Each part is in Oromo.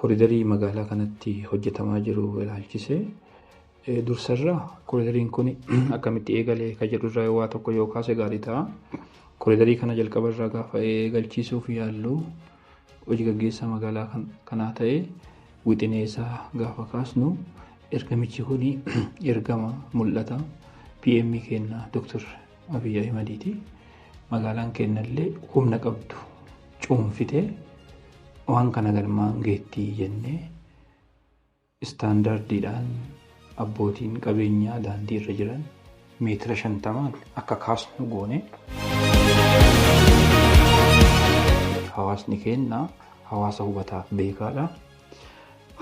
koriidarii magaalaa kanatti hojjetamaa jiru ilaalchisee dursarraa koriidariin kun akkamitti eegalee kan jedhurraa waa tokko yoo kaase gaarii ta'a. Koriidarii kana jalqabarraa gaafa eegalchiisuuf yaallu hojii gaggeessaa magaalaa kanaa ta'ee wixinee isaa gaafa kaasnu ergamichi kun ergama mul'ata PM keenna Dr. Abiy Ahmediiti. Magaalaan kennallee humna qabdu cuunfitee waan kana galmaan geettii jennee istaandardiidhaan abbootiin qabeenyaa daandii irra jiran meetira 50 akka kaasnu goone hawaasni keenya hawaasa hubataaf beekaadha.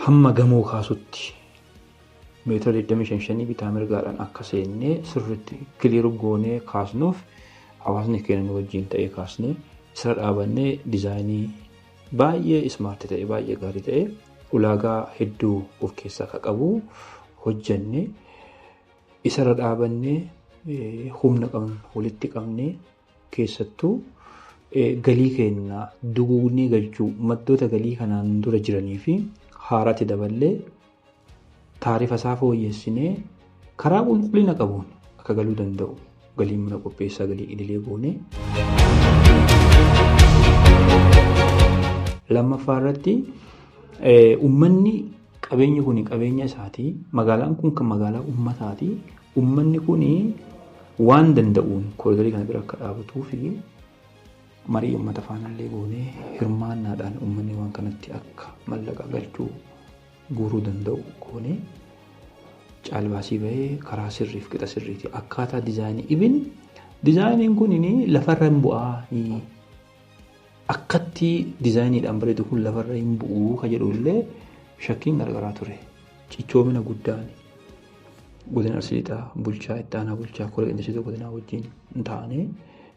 Hamma gamoo kaasutti meetira 25 bitaa mirgaadhaan akka seennee sirriitti kiliiru goonee kaasnuuf hawaasni keenya wajjin ta'ee kaasnee isa dhaabannee diizaayinii baay'ee ismaartii ta'e baay'ee gaarii ta'e ulaagaa hedduu of keessaa qabu hojjannee isa dhaabannee humna qabnu walitti qabnee keessattuu galii keenya duguugnee galchuu maddoota galii kanaan dura jiranii fi haaraatti daballee taarifa isaa fooyyessinee karaa qulqullina qabuun akka galuu danda'u galiin mana qopheessaa galii idilee goone. Lammaffaa irratti uummanni qabeenyi kun qabeenya isaatii magaalaan kun kan magaalaa uummataati. Uummanni kun waan danda'uun koriidarii kana bira akka dhaabatuu fi marii uummata faanallee goonee hirmaannaadhaan uummanni waan kanatti akka mallaqa galchuu guuruu danda'u goonee caalbaasii bahee karaa sirriif qixa sirriiti akkaataa diizaayiniin kun lafarra hin bu'aa akkatti diizaayiniidhaan bareedu kun lafarra hin bu'uu ka jedhullee shakkiin gargaraa ture. Cichoomina guddaan godina Arsiixaa bulchaa itti aanaa bulchaa koree qindeessituu godinaa wajjin taa'anii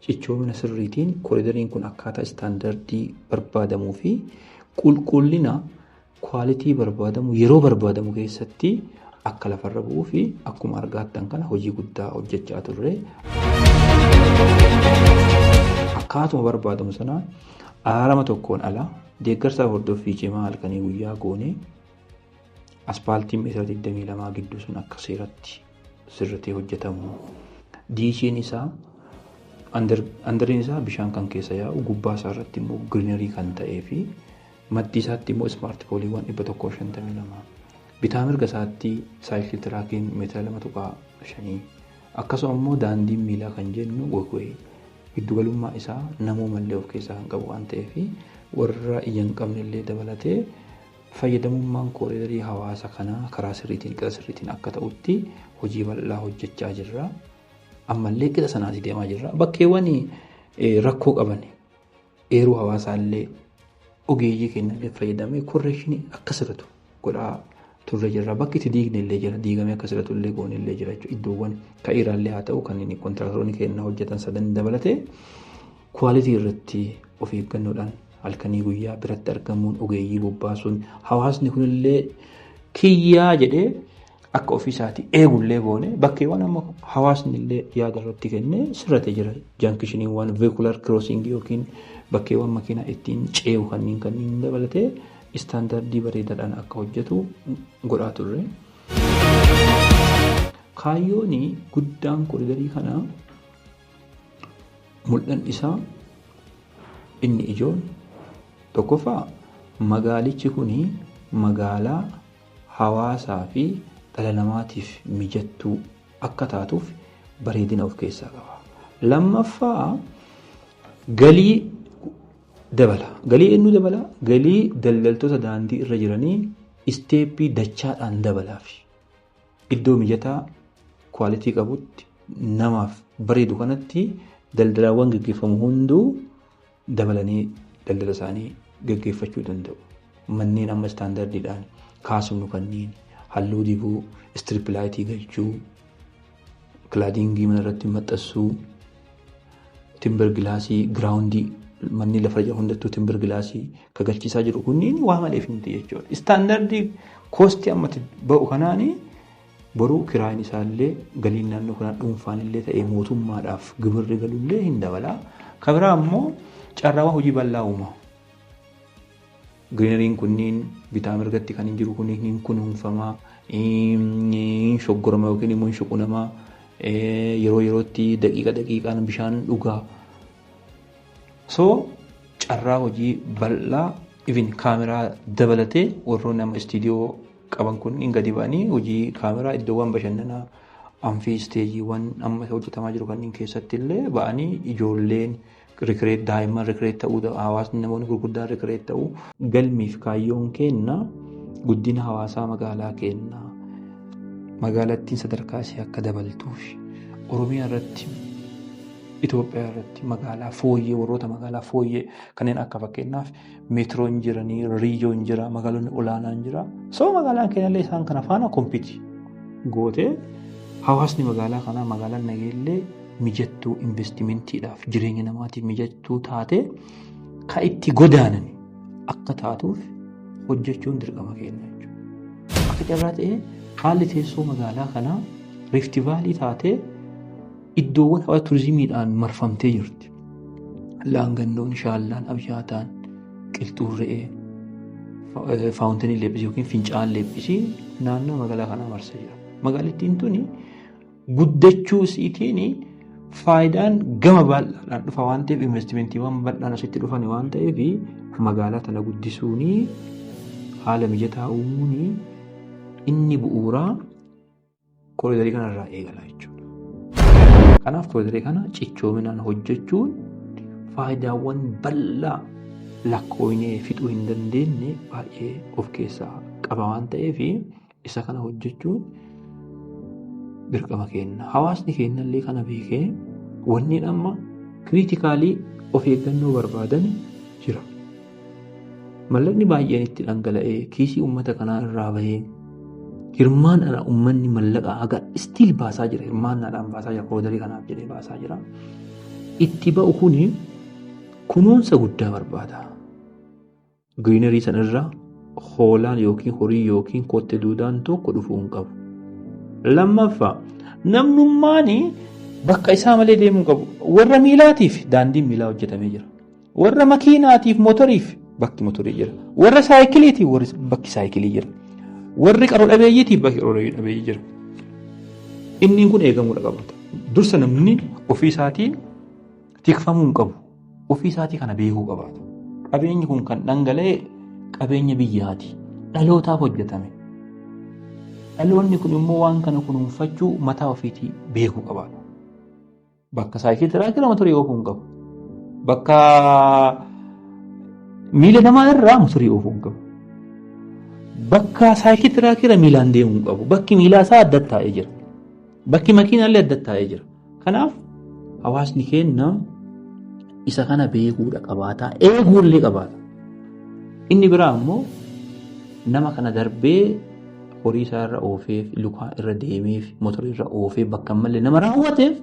cichoomina sirriitiin koriidariin kun akkaataa istaandardii barbaadamuu fi qulqullina kwaalitii barbaadamu yeroo barbaadamu keessatti akka lafarra bu'uu fi akkuma argaattan kana hojii guddaa hojjechaa turre. Akkaatuma barbaadamu sana aarama tokkoon ala deeggarsaa hordoffii cimaa halkanii guyyaa goone aspaaltiin meetira 22 gidduu sun akka seeratti sirriitti hojjetamu. Diishiin isaa andariin isaa bishaan kan keessa yaa'u gubbaa isaa irratti immoo giriinarii kan ta'ee fi maddii isaatti immoo ismaartii pooliiwwan 152 bitaa mirga isaatti saayikilii tiraakiin meetira 2.5 akkasuma immoo daandiin miilaa kan jennu wagwee giddugalummaa isaa namoomallee of keessaa kan qabu waan ta'eef warra ija hin qabnellee dabalatee fayyadamummaan koriidarii hawaasa kanaa karaa sirriitiin qixa sirriitiin akka ta'utti hojii bal'aa hojjechaa jirra. Ammallee qixa sanaatti deemaa jirra. Bakkeewwan rakkoo qaban eeruu hawaasaallee ogeeyyii keenyallee fayyadamee korreeshinii akka sirratu godhaa turre jirra. Bakki itti diignellee jira. Diigamee akka sirratullee goonellee jira jechuudha. Iddoowwan ka'eeraallee haa ta'u kan inni kontiraaktaroonni keenya hojjetan sadan dabalatee kwaalitii irratti of eeggannoodhaan halkanii guyyaa biratti argamuun ogeeyyii bobbaasuun hawaasni kunillee kiyyaa jedhee akka ofiisaatti eegullee goone bakkeewwan amma hawaasni illee yaada irratti kennee sirratee jira. Jaankishiniiwwan veekular kiroosingii yookiin bakkeewwan makiinaa ittiin ce'u kanneen dabalatee istaandardii bareedaadhaan akka hojjetu godhaa turre. Kaayyoon guddaan koriidarii kana mul'an isaa inni ijoon tokkoffaa magaalichi kun magaalaa hawaasaa fi dhala namaatiif mijattuu akka taatuuf bareedina of keessaa qaba. Lammaffaa galii dabala. Galii eenyu dabala? Galii daldaltoota daandii irra jiranii isteeppii dachaadhaan dabalaaf. Iddoo mijataa kwaalitii qabutti namaaf bareedu kanatti daldalaawwan gaggeeffamu hunduu dabalanii daldala isaanii gaggeeffachuu danda'u. Manneen amma istaandardiidhaan kaasumnu kanneen halluu dibuu, istiriipilaayitii galchuu, kilaadingii mana irratti maxxansuu, timber gilaasii, giraawundii manni lafa jira hundattuu timber gilaasii kagalchiisaa jiru kunniin waa maleef miti jechuudha. Istaandardii koostii ammatti ba'u kanaanii boruu kiraayin isaallee galiin naannoo kanaa dhuunfaan illee ta'ee mootummaadhaaf gibirri galullee hin dabala. Kabiraa immoo carraawwan hojii bal'aa uuma. Giriinariin kunniin bitaa mirgatti kan hin jiru kunniin hin kunuunfamaa, shoggorama yookiin immoo hin shuqunamaa, yeroo yerootti daqiiqaan bishaan dhugaa. So carraa hojii bal'aa even kaameraa dabalatee warroonni nama istiidiyoo qaban kun hin gadi ba'anii hojii kaameraa iddoowwan bashannanaa amfii isteejiiwwan amma hojjetamaa jiru kanneen keessatti illee ba'anii ijoolleen daa'imman rikireet ta'uu, hawaasni namoonni gurguddaan rikireet ta'uu, galmiif kaayyoon kenna guddina hawaasaa magaalaa kenna. Magaalattiin sadarkaa ishee akka dabaltuuf Oromiyaa irratti, Itoophiyaa irratti magaalaa fooyyee, warroota magaalaa fooyyee kanneen akka fakkeenyaaf meetroon jiranii, riijoon jira, magaalonni olaanaan jira. So magaalaan keenyallee isaan kana faana kompiiti gootee hawaasni magaalaa kanaa magaalaan nageellee mijattuu investimentiidhaaf jireenya namaatiif mijattuu taate kan itti godaanan akka taatuuf hojjechuun dirqama keenya jechuudha. Akka carraa ta'ee haalli teessoo magaalaa kanaa Rift Vaalii taatee iddoowwan hawaa turizimiidhaan marfamtee jirti. Laangannoon, Shaallaan, Abshaataan, Qilxuun Re'ee, Faawuntinii Leephis yookiin Fincaan Leephis naannoo magaalaa kanaa marsee jira. Magaalattiin tuni guddachuu isiitiin faayidaan gama bal'aadhaan dhufa waan ta'eef investimentiiwwan bal'aan asitti dhufan waan ta'eef magaalaa tana guddisuun haala mijataa uumuun inni bu'uuraa kooriidarii kanarraa eegala jechuudha. Kanaaf kooriidarii kana cichoominaan hojjechuun faayidaawwan bal'aa lakkoofnee fixuu hin dandeenye baay'ee of keessaa qaba waan ta'eef isa kana hojjechuun dirqama keenya. Hawaasni keenyallee kana beekee wanni amma kiriitikaalii of eeggannoo barbaadan jira. Mallaqni baay'een itti dhangala'ee kiisii uummata kanaa irraa bahee hirmaannaadhaan uummanni mallaqa haga istiil baasaa jira. Hirmaannaadhaan baasaa jira. Kooriidarii kanaaf jedhee baasaa jira. Itti ba'u kuni kunuunsa guddaa barbaada. Giriinarii sanarra hoolaan yookiin horii yookiin kotte duudaan tokko dhufuu hin qabu. Lammaffaa namnummaan bakka isaa malee deemuu qabu. Warra miilaatiif daandiin miilaa hojjetamee jira. Warra makiinaatiif motoriif bakki motorii jira. Warra saayikiliitiif bakki saayikilii jira. Warri qaroo dhabeeyyiitiif bakki qaroo dhabeeyyii jira. Inni kun eegamuu qaba. Dursa namni ofii isaatiin tikfamuu hin qabu. Ofii isaatii kana beekuu qabaata. Qabeenyi kun kan dhangala'e qabeenya biyyaati. Dhalootaaf hojjetame. Dhaloonni kun immoo waan kana kunuunfachuu mataa ofiitii beekuu qabaata. Bakka saayikilii tiraakira motorii oofuu hin qabu. Bakka miila namaa irraa motorii oofuu hin qabu. Bakka saayikilii tiraakira miilaan deemuu hin qabu. Bakki miilaa isaa adda taa'ee jira. Bakki makiinaallee adda taa'ee jira. Kanaaf hawaasni keenya isa kana beekuudha qabaata. Eeguullee qabaata. Inni biraa immoo nama kana darbee horii isaa irra oofeef, lukaa irra deemeef, motorii irra oofeef bakka malee nama raawwateef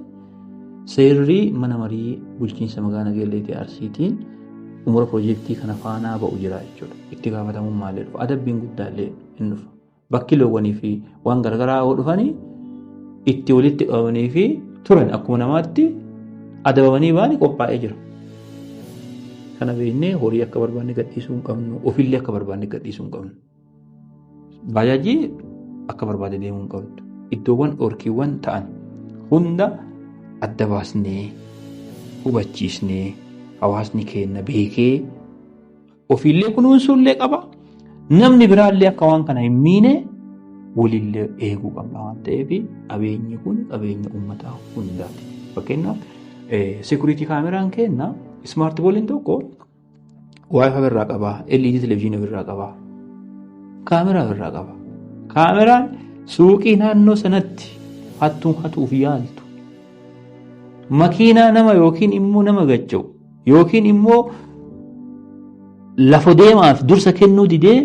seerri mana marii bulchiinsa magaalaa Nageellee Arsiitiin umura piroojeektii kana faanaa ba'u jira jechuudha. Itti gaafatamummaa dhufa. Adabbiin guddaallee hin dhufa. Bakki loowwanii fi waan garaagaraa yoo dhufanii itti walitti qabamanii fi turan akkuma namaatti adabamanii baanii qophaa'ee jira. Kana beeknee horii akka barbaanne gadhiisuu hin qabnu, ofillee akka barbaanne gadhiisuu hin qabnu. Baajaajii akka barbaade deemuu hin qabdu. Iddoowwan dhorkiiwwan ta'an hunda adda baasnee hubachiisnee hawaasni keenya beekee ofiillee kunuunsuullee qaba. Namni biraallee akka waan kana hin miine walillee eeguu qabna waan ta'eef qabeenyi kun qabeenya uummataa hundaati. Fakkeenyaaf seekuriitii kaameraan keenya ismaartii booliin tokko waayifaa irraa qabaa, LED televezyiinii irraa qabaa, kaameraa irraa qaba. Kaameraan suuqii naannoo sanatti hatuuf yaaltu. Makiinaa nama yookiin immoo nama gacha'u yookiin immoo lafa deemaaf dursa kennuu didee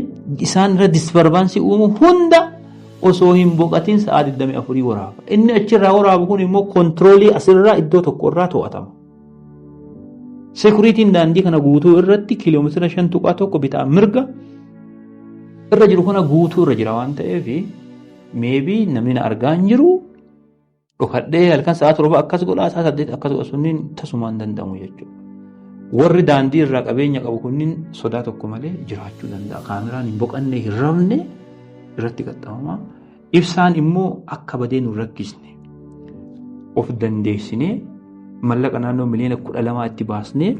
isaan irra disbarbaansii uumu hunda osoo hin boqatiin sa'aa 24 waraaba. Inni achirraa waraabu kun immoo kontiroolii asirraa iddoo tokko irraa to'atama. Seekuriitiin daandii kana guutuu irratti kiiloomeetira 5.1 bitaa mirga irra jiru kana guutuu irra jira waan ta'eef meebii namni na argaa hin jiru dhokadhee halkan sa'aa 7 akkas godhaa sa'aa 8 akkas godha sunniin tasumaan danda'amu jechuudha. warri daandii irraa qabeenya qabu kunniin sodaa tokko malee jiraachuu danda'a. Kaameraan hin boqannee hin rafne irratti qaxxaamama. Ibsaan immoo akka badee nu rakkisne of dandeessinee mallaqa naannoo miliyoona 12 itti baasnee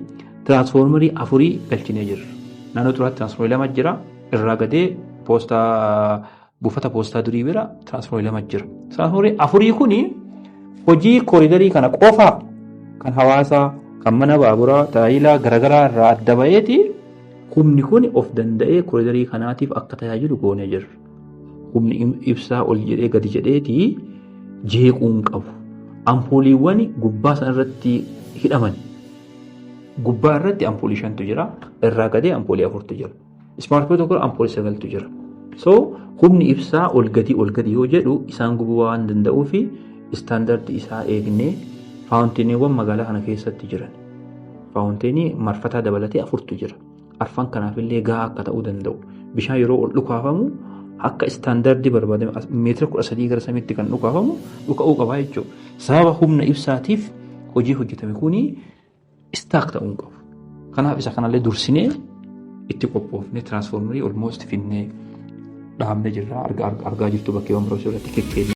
tiraansfoormarii 4 galchinee jirra. Naannoo xuraatti tiraansfoormarii 2 jira. Irraa gadee buufata poostaa durii bira tiraansfoormarii 2 jira. Tiraansfoormarii 4 kuni hojii kooriidarii kana qofaa kan hawaasaa kan mana baaburaa tajaajila garaagaraa irraa adda baheeti humni kun of danda'ee kooriidarii kanaatiif akka tajaajilu goonee jirra. Humni ibsaa ol jedhee gadi jedheeti jeequun qabu. Ampuuliiwwan gubbaa sana irratti hidhaman. Gubbaa irratti ampuulii 5tu jira. Irraa gadee ampuulii 4tu jira. Ismaartii tokko ampuulii 9tu jira. So humni ibsaa ol gadi yoo jedhu isaan gubuu waan danda'uu fi istaandardi isaa eegnee faawunteeniiwwan magaalaa kana keessatti jiran. Faawunteenii marfataa dabalatee 4tu jira. Arfan kanaafillee gahaa akka ta'uu danda'u. Bishaan yeroo ol dhukaafamu akka istaandardii barbaadame meetira 13 gara samiitti kan dhukaafamu dhuka'uu qabaa jechuudha. Sababa humna ibsaatiif hojii hojjetame kuni istaak ta'uu qabu. Kanaaf isa kanallee dursinee itti qophoofne tiraansfoormarii olmoost finnee dhaabne jirra argaa jirtu bakkeewwan biroo irratti kekkee